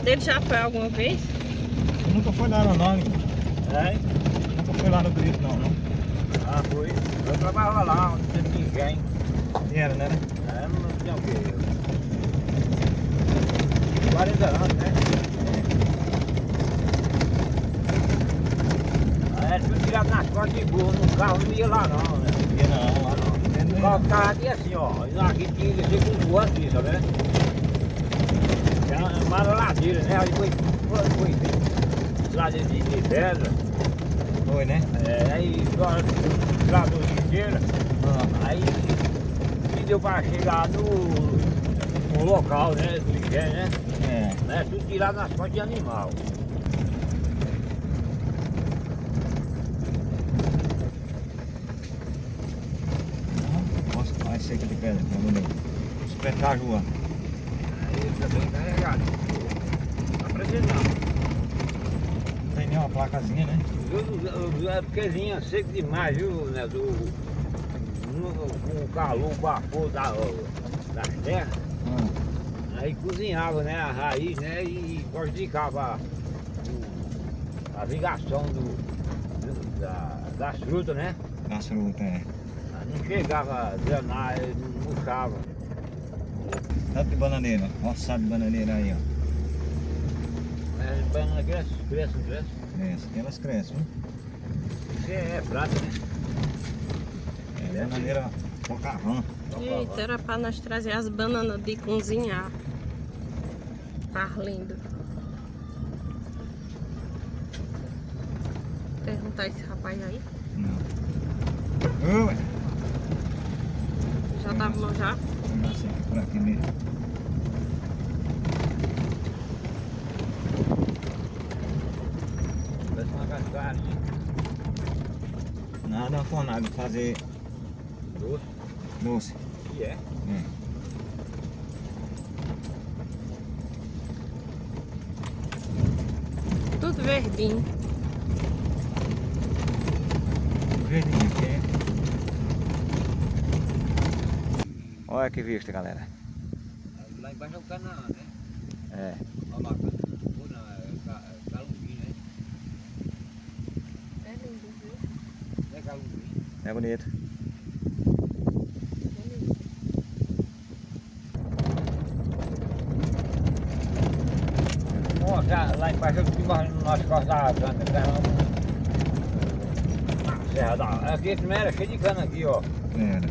dele já foi alguma vez? Nunca foi lá não, hein? É? Nunca foi lá no grito não. Ah, foi. Eu trabalhava lá, onde tinha ninguém. Era, né? É, não tinha o quê? 40 anos, né? É tudo tirado nas costas de burro, no carro não ia lá não, né? Ia não, lá não. O carro ficava aqui assim, ó. Aqui tinha que ser com voa aqui, sabe, né? Era uma ladeira, né? Aí foi ladeira de pedra. Foi, né? É, aí travou de inteira. Aí me deu para chegar no local, né? Do engenho, né? É, tudo tirado nas costas de animal. Nossa, mais seca de pedra, tá bonito. Os petajos lá. Aí fica bem carregado. Tá apresentando. Não tem nenhuma placazinha, né? É porque vinha seco demais, viu, né? Com o calor, o vapor das terras. Aí cozinhava, né, a raiz, né, e prejudicava a ligação das frutas, né? Das frutas, é. Não chegava a drenar, não murchava. Tanto de bananeira, roçado de bananeira aí, ó. É, banana cresce, não cresce. Cresce, elas crescem, viu? Isso é prata, né? É bananeira Bocarrão. Eita, era pra nós trazer as bananas de cozinhar. Tá lindo. Perguntar esse rapaz aí. Não. Oi! Já tá bom já? Eu nasci aqui por aqui mesmo. Parece uma cascarinha. Nada, uma fornalha de fazer Doce. doce. E é? Tudo verdinho. Verdinho aqui, é. Olha que vista, galera. Lá embaixo é o Canaã, né? É. Olha lá, Calumbi, né? É lindo, viu? Não é Calumbi? É bonito. Nossa, lá embaixo eu fiquei morrendo no nosso corte da cana. Serra da... Aqui primeiro era cheio de cana aqui, ó. Era.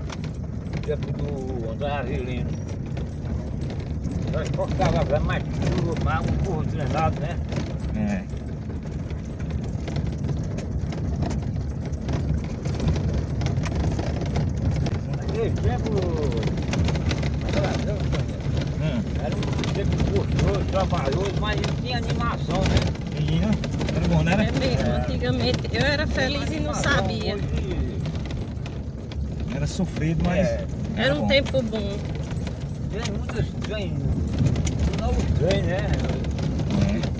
Tempo do Antônio Avelino. Nós cortava a cana, mas tudo mais um burro treinado, né? É. Naquele tempo... Era um tempo gostoso, trabalhoso, mas não tinha animação, né? Menina, era bom, né? É mesmo, antigamente eu era feliz e não sabia. Hoje, Era sofrido, mas Era um bom. tempo bom. tem muitos novos trem, né?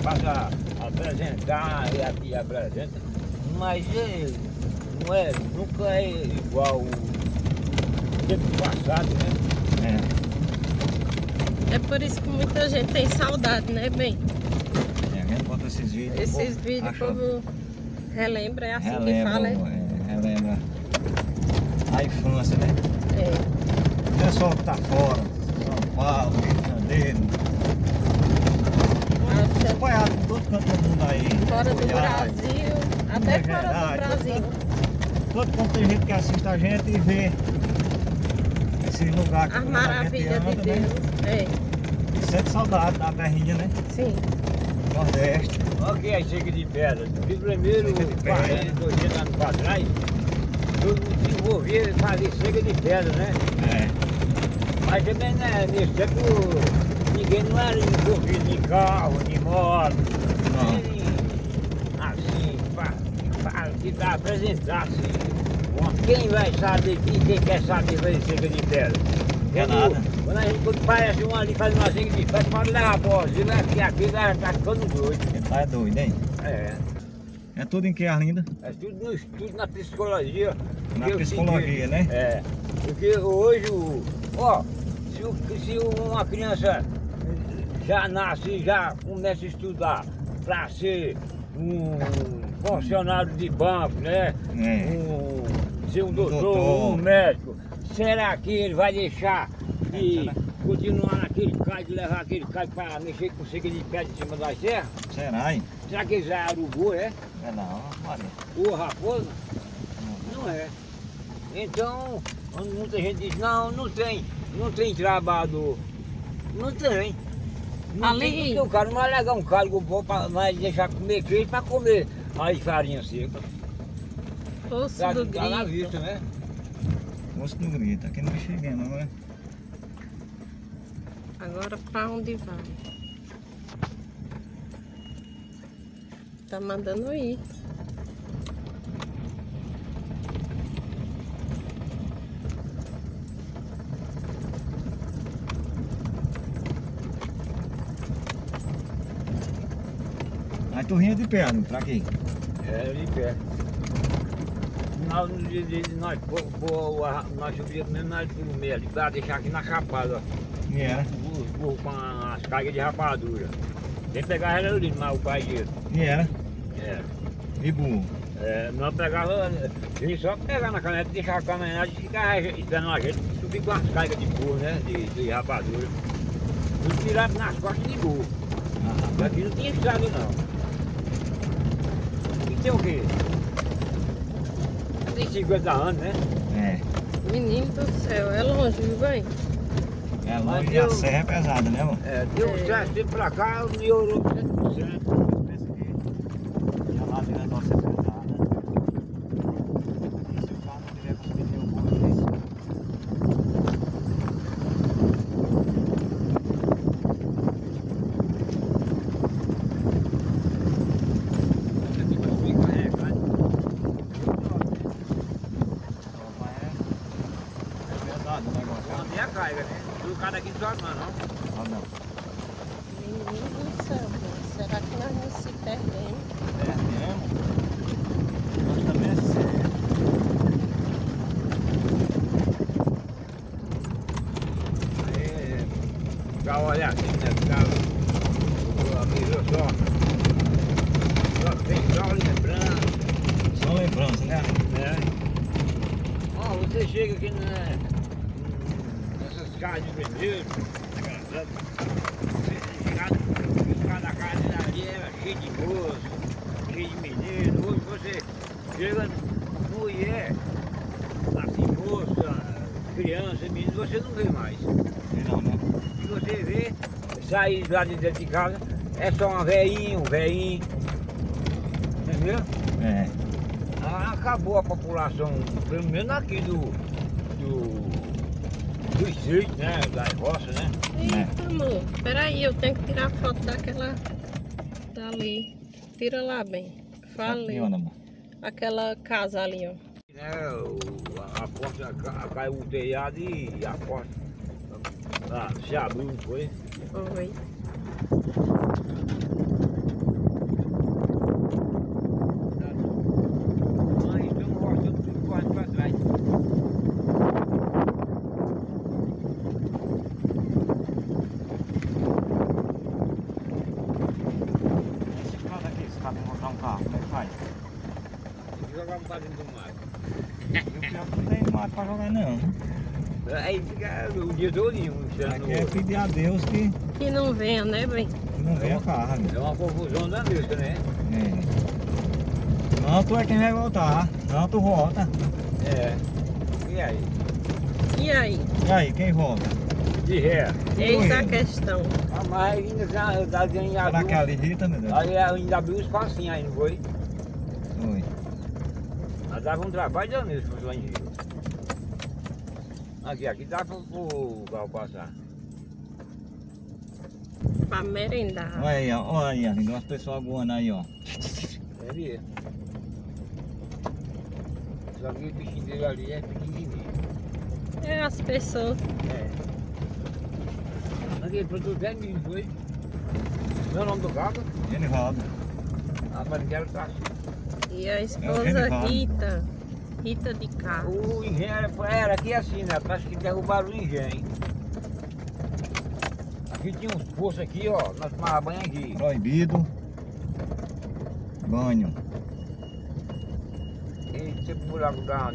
Passa a apresentar e aqui apresenta, mas nunca é igual o tempo passado, né? É por isso que muita gente tem saudade, né, bem? A gente bota esses vídeos. Esses pô, vídeos o acha- povo relembra, é assim que relembra, fala, relembra a infância, né? é. O pessoal que tá fora, São Paulo, Rio de Janeiro, espalhado por todo canto do mundo aí. Fora do Goiás, Brasil, até Minas fora do Gerais, Brasil. todo canto tem gente que assiste a gente e vê esse lugar que As maravilhas de Deus. É, Sente saudade da terrinha, né? sim. Nordeste. Olha que é seca de pedra. De primeiro, Seca de pedra. 40, 200 anos para trás, todo mundo se envolvia e fazia seca de pedra, né? Mas também, né, nesse tempo, ninguém não era envolvido em carro, em moto. Não. Nem assim, para tentar apresentar assim. Quem vai saber, quem quer saber fazer seca de pedra? Não é nada. Quando parece um ali fazendo uma seca de pedra, pode levar a bola, aqui já tá ficando doido. Ele tá doido, hein? É. É tudo em que, Arlinda? É tudo no estudo, na psicologia. Na que eu psicologia, senti. né? É. Porque hoje, se uma criança já nasce, já começa a estudar para ser um funcionário de banco, né? Ser um doutor, um médico. Será que ele vai deixar de continuar naquele cais, de levar aquele cais para mexer com seca de pé de cima da serra? Será, hein? Será que ele já é urubu, é? É não, olha. O raposo? Não é. Então, muita gente diz, não tem trabalhador. Não tem. Não Ali. tem, porque o cara não vai legar um cargo bom para deixar comer queijo para comer aí farinha seca. Osso Tá, do tá na grito. vista, né? Osso do grito, aqui não cheguei não, né? Agora pra onde vai? Tá mandando ir. Aí tu vinha de perna, pra quê? É, ali perto. Nós subíamos mesmo na do meio, ali para deixar aqui na chapada, ó. E era? Com as cargas de rapadura. Quem pegava era o Lino, mas o pai dele. E era? É. E burro. É, nós pegava, ele só pegava na caneta, deixava a caminhonete e ficava esperando a gente subir com as cargas de burro, né? De rapadura. Tudo tirado nas costas de burro. Aqui não tinha estrada não. E tem o quê? Tem 50 anos, né? É. Menino do céu, é longe, viu, bem? É longe e a serra é pesada, né, mano? É, deu certo tempo pra cá, melhorou 100%. Pensa que a ladeira nossa é pesada. E se o carro não tiver com pneu bom, é isso. Aqui não sobe não. Ah, não. Menino do céu, será que nós não se perdemos? Perdemos. Nós também é sério. Aí, ficava olhando assim, né? Ficava, mirou só tem só lembrando. Só lembrança, né? É. Ó, você chega aqui nessas casas de vermelho, ficar na casa ali era cheio de moço, cheio de menino. Hoje você chega no mulher, assim, moça, criança, menino, você não vê mais. Não, né? Se você vê, sair lá de dentro de casa, é só uma velhinha, um velhinho. Entendeu? É. Acabou a população, pelo menos aqui do distrito, né? Das roças, né? Eita, amor, peraí, eu tenho que tirar foto daquela dali. Tira lá bem. Falei. Aqui, amor. Aquela casa ali, ó. Né, a porta caiu o telhado e a porta se abriu, não foi? Oi. Mas estamos mostrando tudo correndo para trás. Esse cara aqui, esse cara encontrar um carro, como é que faz? Tem que jogar um para dentro do mar. O pior que não tem mato pra jogar, não. Aí fica o dia todinho esperando Aqui é pedir a Deus Que não venha, né, bem? que não venha o carro. É uma confusão da vista, né? É. Não, tu é quem vai voltar. Não, tu volta. É. E aí? E aí? E aí, quem volta? De ré. Eis a ele. questão. Ah, mas ainda já Será que ali irrita, meu Deus? aí ainda abriu o espacinho aí, não foi? Oi. Mas dava um trabalho danado para lá em Rio. Aqui dá para o carro passar. Pra merendar. Olha aí, ó. Olha aí, tem umas pessoas aguando aí, ó. É mesmo. Só que o bichinho dele ali é pequenininho. É as pessoas. É. Aquele produto 10 mil, foi? Meu nome do carro? Genivaldo. Ah, mas não quero estar. E a esposa Genivaldo. Rita. Rita de carro. O engenheiro era aqui assim, né? Parece que derrubaram o engenho. Aqui tinha uns poços aqui, ó. Nós tomávamos banho aqui. Proibido. Banho. E tipo buraco da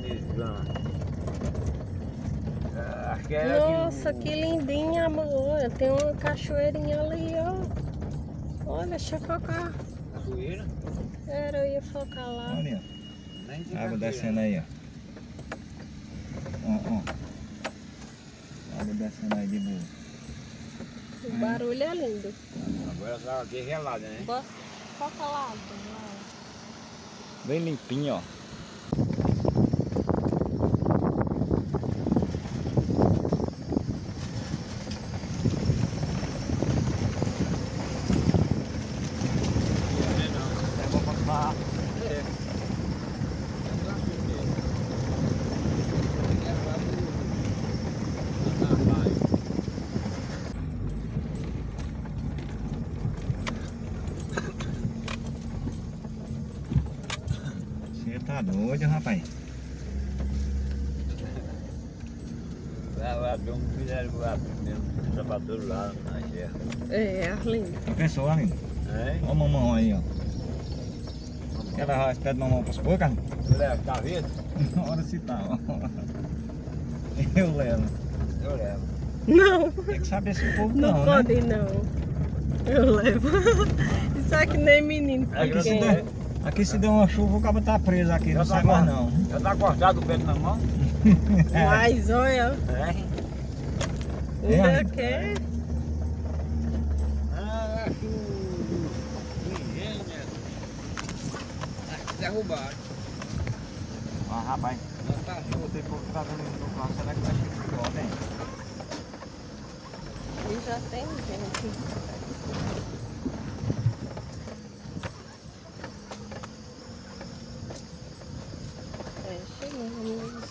acho que era Nossa, que lindinha, amor. Tem uma cachoeirinha ali, ó. Olha, deixa eu focar. cachoeira. Era, eu ia focar lá. Olha, Nem tem ó. Água cachoeira. descendo aí, ó. Ó. Água descendo aí de boa. O barulho é lindo. Agora essa água aqui é gelada, né? Foca lá, lá. Bem limpinho, ó. É bom pra tomar. Você tá doido, rapaz? Lá deu um fizeram lá primeiro, sapateiro lá na serra. É, Arlindo. Já pensou, amigo? É? Olha o mamão aí, ó. Quer levar esse pé de mamão pros poucos, cara? Leva, tá vendo? Ora se tá, ó. Eu levo. Eu levo. Não, Tem que saber se o povo não não, pode né? não. Eu levo. Isso é que nem menino Aqui se, pequeno. der, aqui se der uma chuva, o cabo tá preso aqui, não sai mais não. Já tá cortado o pé na mão? Mas olha, É. ainda quer. Ah, acho engenho, acho que derrubaram. Ah, rapaz, Não tá eu botei pouco gasolina no carro, será que vai chegar pior, né? E já tem gente. É, chegamos.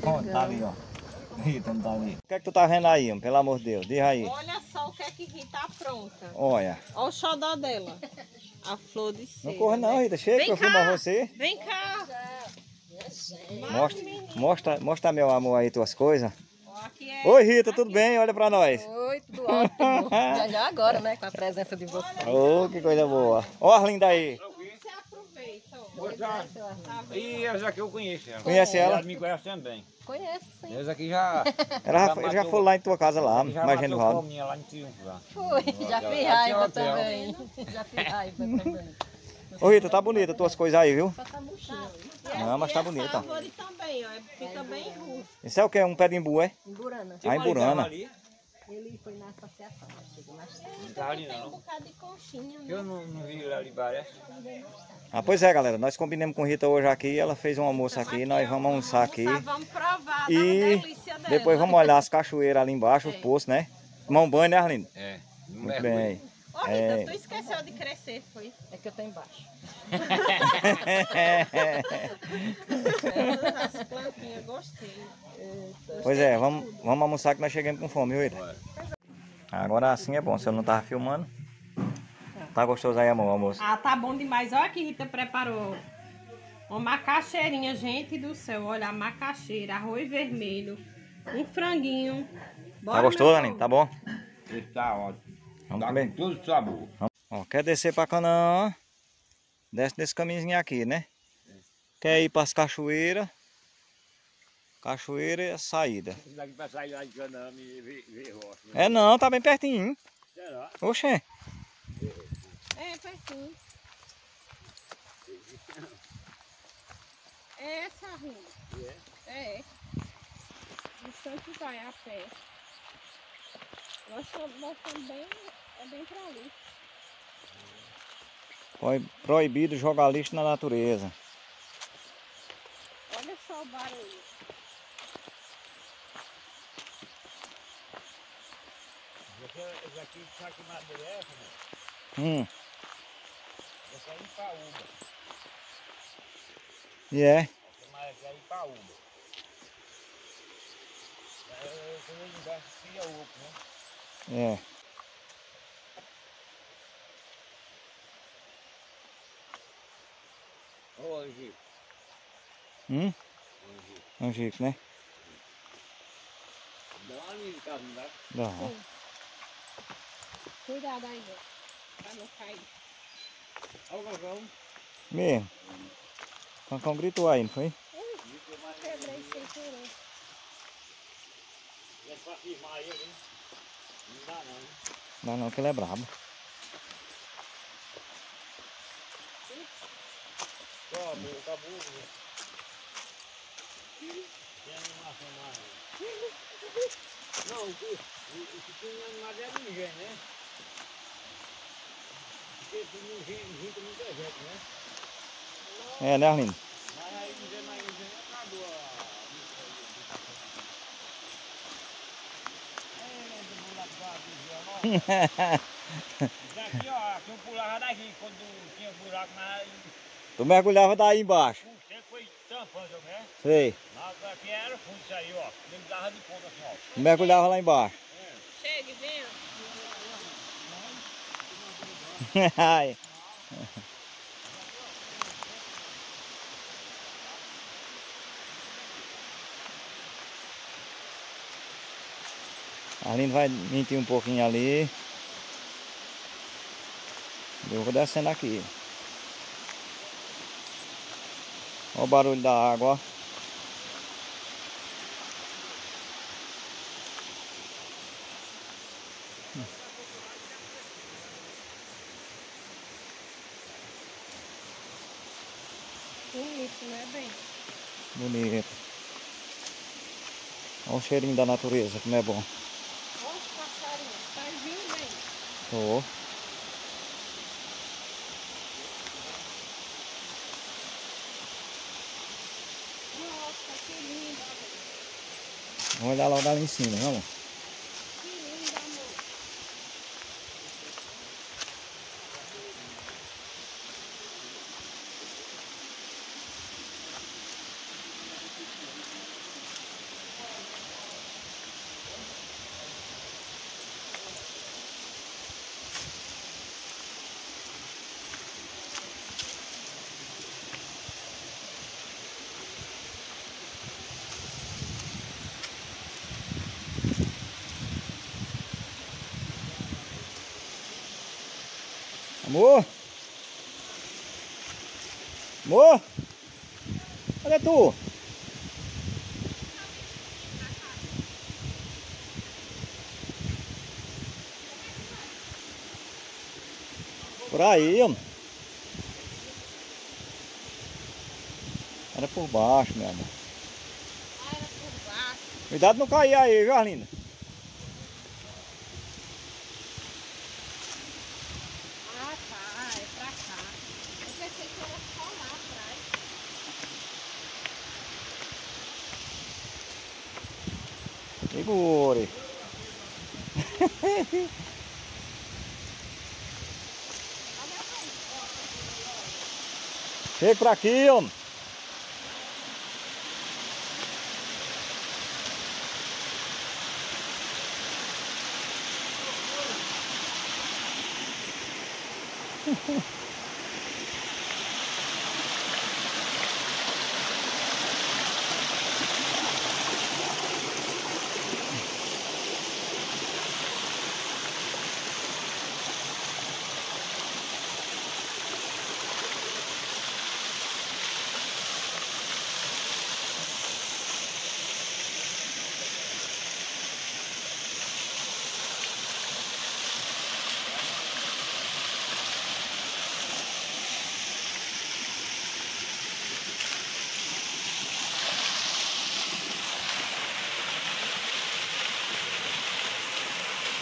Ó, tá ali, ó. Rita, não tá ali. O que é que tu tá vendo aí, pelo amor de Deus? Diz aí. Olha só o que é que Rita tá pronta. Olha. Olha o xodó dela. A flor de cera. Não corre não, Rita. Chega Vem que eu filmar cá. você. Vem cá. Mostra, meu amor, aí tuas coisas. Ó, aqui é... Oi, Rita, tudo bem? Olha pra nós. Oi, tudo ótimo. Já agora, né, com a presença de vocês. Ô, que coisa boa. Ó, Arlinda aí. Você aproveita, ó. Boa tarde. E essa aqui eu conheço. Ela. Conhece ela? Me conhece também. Conheço, sim. Essa aqui já... Ele já foi lá em tua casa lá, já mais gente do matou Raul. fominha lá em Triunfo lá. Fui, já Já fiz tinha raiva hotel. também. Já fiz raiva também. Ô, Rita, tá bonita tuas coisas aí, viu? Só tá murchinho. Não, mas tá E essa bonita. árvore também, ó. Fica bem rústico. Isso é o quê? Um pé de imbu, é? Em Burana. Ah, em Burana. Ali? Ele foi na associação, mas chegou mais tarde. Não tá ali Tem um não. bocado de conchinha, né? Eu não vi ele ali, parece. Ah, pois é, galera. Nós combinamos com Rita hoje aqui. Ela fez um almoço aqui. Nós vamos almoçar aqui. Vamos provar E da delícia dela. depois vamos olhar as cachoeiras ali embaixo, os poços, né? Tomar um banho, né, Arlindo? É. Muito bem. Ô, Rita, tu esqueceu de crescer, foi? É que eu tô embaixo. As plantinhas, gostei. Pois é, vamos almoçar que nós chegamos com fome, viu, Rita? Agora assim é bom, se eu não tava filmando. Tá gostoso aí, amor, o almoço. Ah, tá bom demais. Olha que Rita preparou. Uma macaxeirinha, gente do céu. Olha, a macaxeira, arroz vermelho, um franguinho. Bora, Tá gostoso, meu Arlindo? povo. Tá bom? Esse tá ótimo. Vamos Tá comer. com todo sabor. Ó, quer descer pra Canaã? Desce desse caminhozinho aqui, né? Quer ir pras cachoeiras? Cachoeira é a saída. Esse daqui pra sair lá de Canaã e ver roça. É não, tá bem pertinho. Será? Oxê. É, pertinho. É essa rua. É. O Santo vai a pé. Nós estamos bem, é bem pra ali. Proibido jogar lixo na natureza. Olha só o barulho. Esse aqui, sabe que madeira é essa, né? Essa aí é Ipaúba. E é? Essa aí é Ipaúba. Quando ele embaixo, cria oco, né? É. Ô, Chico. Angico, né? Dá uma linha de casa, não dá? Dá. Cuidado aí, ó. Pra não cair. Olha o galgão. Mesmo. O Cancão gritou aí, não foi? Quebrei sem querer. É pra firmar ele, hein? Não dá não. Não, não, que ele é brabo. Acabou, acabou. Tem animação mais. Não, o que tem animado é ninguém, né? Porque tu não junta muita gente, né? É, né, Arlindo? Mas aí ninguém acabou a daqui, ó, aqui eu pulava daqui quando tinha buraco, mas Tu mergulhava daí embaixo. o tempo foi tampando, né? Sei. Mas aqui era fundo isso aí, ó. Ele dava de ponta assim, ó. Tu mergulhava lá embaixo. Chegue, venha. Ai. Arlindo vai mentir um pouquinho ali. Eu vou descendo aqui. Olha o barulho da água, ó. Bonito, né, bem? Bonito. Olha o cheirinho da natureza, como é bom. Olha os passarinhos. Tá vindo, bem? Tô. Nossa, que lindo. Vamos olhar logo ali em cima, vamos. Que lindo, amor. Amor! Amor! Cadê tu? Por aí, homem. Era por baixo, meu amor. Era por baixo. Cuidado não cair aí, viu, Arlinda? Ah, tá. É pra cá. Eu pensei que era só lá atrás. Segure. Chega por aqui, homem.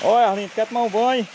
Olha, Arlindo, quer tomar um banho?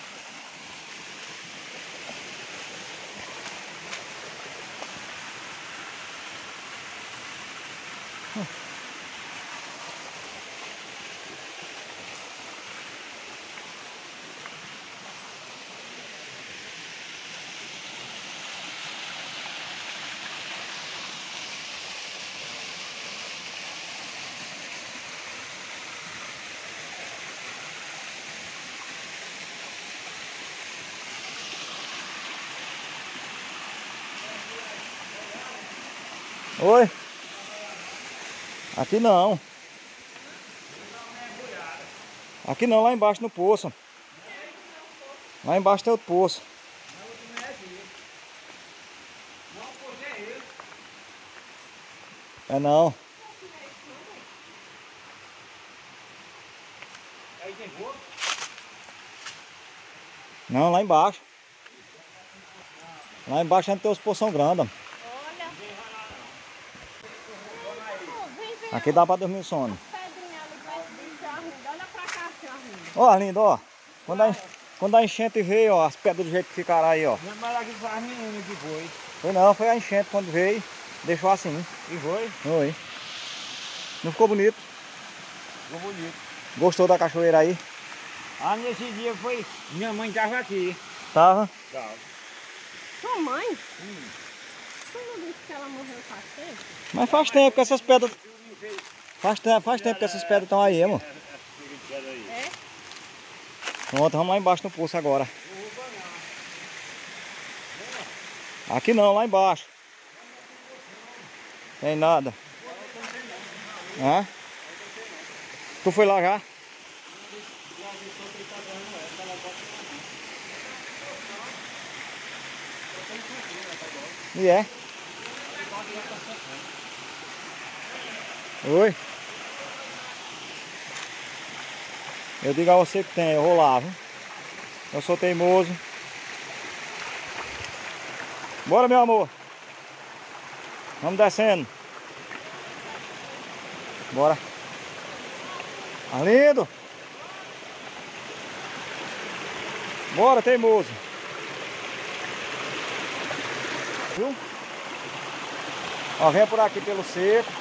Oi? Aqui não. Aqui não, lá embaixo no poço. Lá embaixo tem outro poço. É não. Aí tem fogo? Não, lá embaixo. Lá embaixo ainda tem os poção grandes. Olha. Aqui dá pra dormir o sono. Pedrinha ali perto de Arlindo. Olha pra cá, seu Arlindo. Ó, Arlindo, ó. Quando a enchente veio, ó, as pedras do jeito que ficaram aí, ó. Não, mas aqui faz menino que foi. Foi não, foi a enchente quando veio. Deixou assim. E foi? Foi. Não ficou bonito? Ficou bonito. Gostou da cachoeira aí? Ah, nesse dia foi... Minha mãe tava aqui. Tava. Tava. Sua mãe? Tu não disse que ela morreu faz tempo? Mas faz tempo que essas pedras... Faz tempo que essas pedras estão aí, amor. É? Pronto, vamos lá embaixo no poço agora. Aqui não, lá embaixo. Tem nada. Hã? Tu foi lá já? E é? Oi? Eu digo a você que tem, eu vou lá, viu? Eu sou teimoso. Bora, meu amor. Vamos descendo. Bora. Arlindo. Bora, teimoso. Viu? Ó, vem por aqui pelo seco.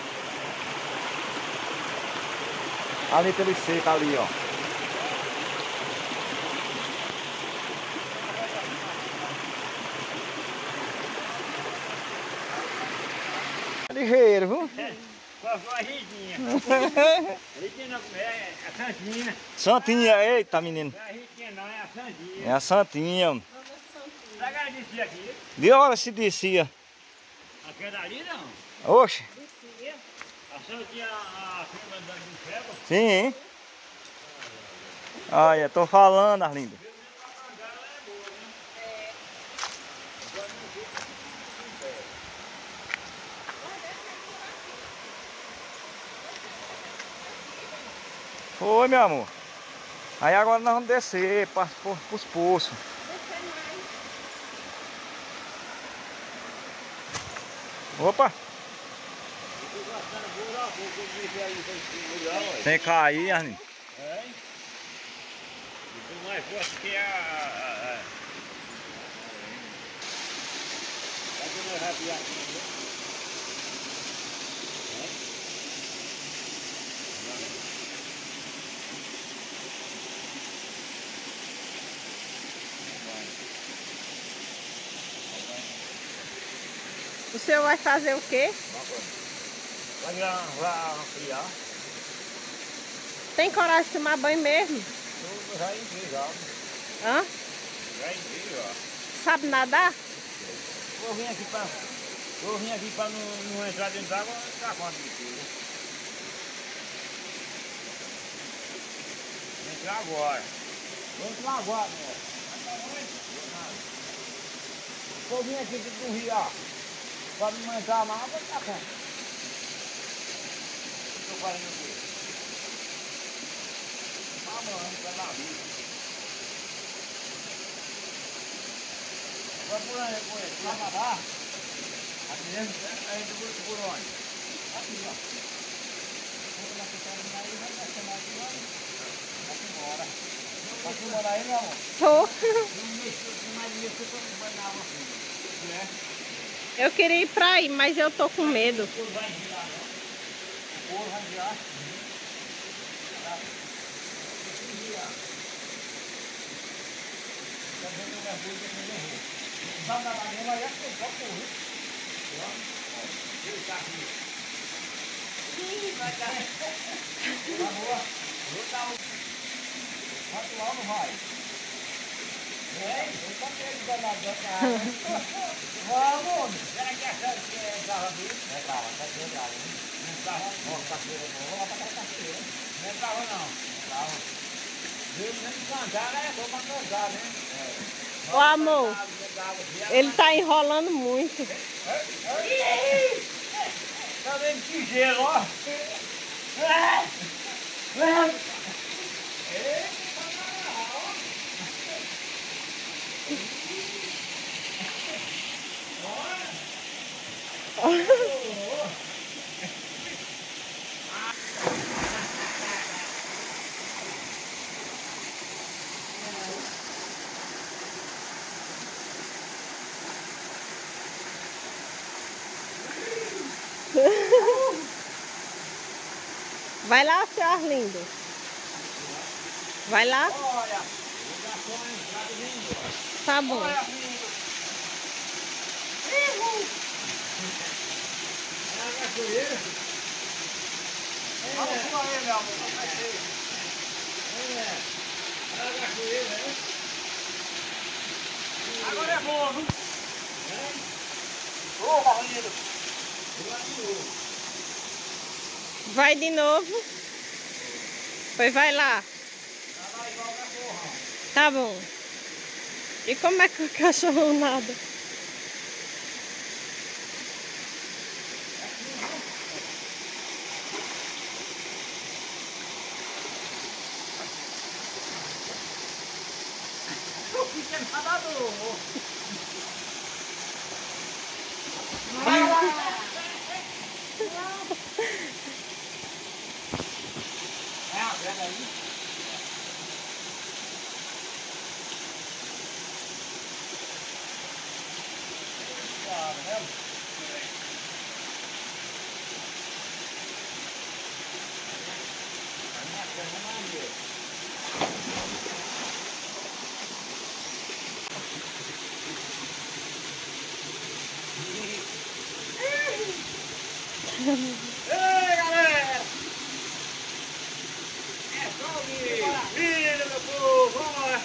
Ali pelo seco, ali, ó. Ligeiro, viu? Passou a Ritinha. Ritinha não é a Santinha. Santinha, eita menino. Não é a Ritinha não, é a Santinha. É a Santinha. Será que descia aqui? De hora se descia. Aquela ali não. Oxe. A Santinha, a firma da Biceba. Sim. Olha, tô falando, Arlindo. Foi, meu amor. Aí agora nós vamos descer para os poços. Opa! Sem cair, Arlindo. É? Mais forte que a... O senhor vai fazer o quê? Vai criar. Tem coragem de tomar banho mesmo? Eu já entrei já. Hã? Já entrei já. Sabe nadar? Vou vir aqui pra não entrar dentro d'água e dar conta de tudo. Vou entrar agora. Vou entrar agora, meu. Vou vir aqui dentro do rio, ó. Pra não entrar na água, tá conta. Estou fazendo o quê? Ah, mano, tá na vida. Vai por aí, vai nadar. Aqui dentro, a gente vai por onde? Aqui, ó. Vou lá que tá aí, vai descer mais aqui, ó. Vai embora. Tá filmando aí, meu amor? Tô. Não mexeu, mais mexeu, eu não vai na água assim. É? Eu queria ir pra aí, mas eu tô com medo. O couro vai girar, né? O couro vai girar. Tá? Tem que girar. Tá vendo o mergulho que ele errou. Não sabe nadar mesmo, aí é que eu posso correr. Ó, ele tá aqui. Ih, vai cair. Tá boa. Vou dar o... Vai pular ou não vai? É, eu tô querendo danado da água. Vamos! Será que acharam que é grava ali? Não é grava, tá aqui é grava. Não grava? Ó, cachoeira, vou lá pra cá cachoeira. Não é grava não. Grava. Viu? Nem cantar, né? Vou pra cantar, né? Ô amor, ele tá enrolando muito. Tá vendo que gelo, ó? Vai lá, seu Arlindo. Vai lá. Olha. Tá bom. Vamos com ele, meu amor. Agora é bom, viu? Ô, Marlindo. Vai de novo. Pois vai lá. Tá bom. E como é que o cachorro nada? Ei, galera! É só vira, meu povo! Vamos lá!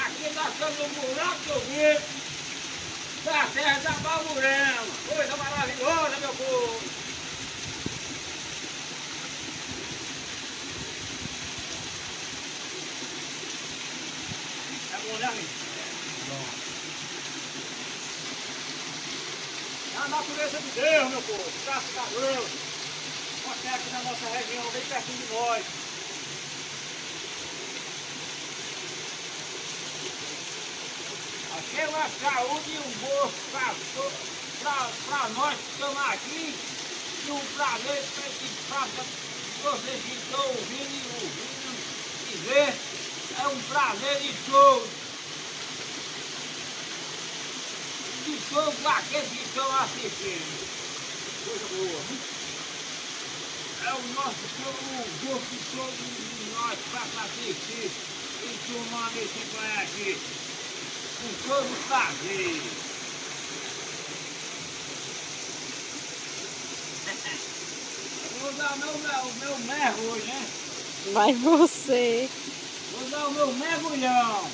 Aqui nós estamos no buraco do Vito, da Serra da Balmurama. Coisa maravilhosa, meu povo! É bom, né, amigo? É a natureza de Deus, meu povo! Graças a Deus! Você aqui na nossa região, bem pertinho de nós. Aqui é uma saúde e um gosto para nós que estamos aqui. E um prazer para vocês que estão ouvindo e ver. É um prazer de todos. De todos aqueles que estão assistindo. Coisa boa. É o nosso gosto de todos nós para assistir e tomar esse banho aqui. Com todo prazer. Vou dar o meu mergulho, né? Vai você. Vou dar o meu mergulhão.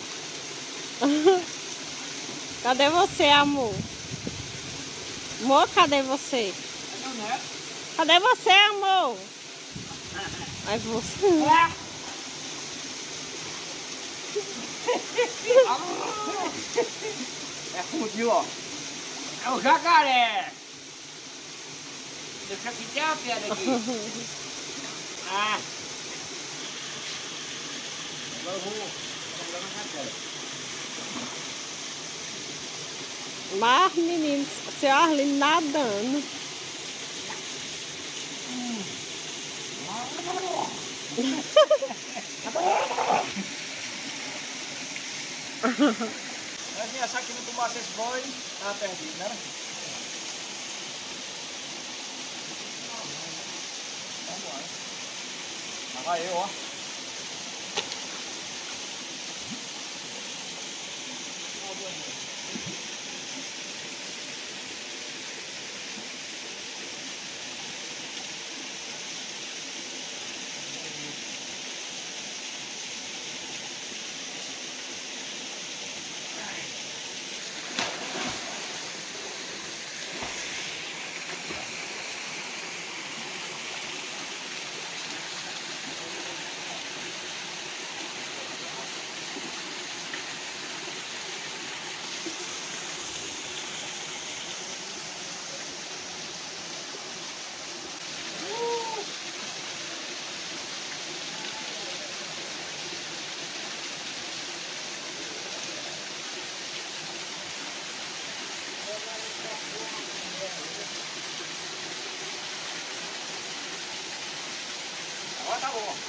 Cadê você, amor? Amor, cadê você? É meu neto. Cadê você, amor? Vai você. É fundiu, ó. É o jacaré. Deixa aqui, tem uma pedra aqui. Ah. Agora eu vou jogar na jacaré. Mas, menino, seu Arlindo nadando. Mas nem achar que não tomasse esse banho, tava perdido, né? Vamos lá. Lá vai eu, ó. ó.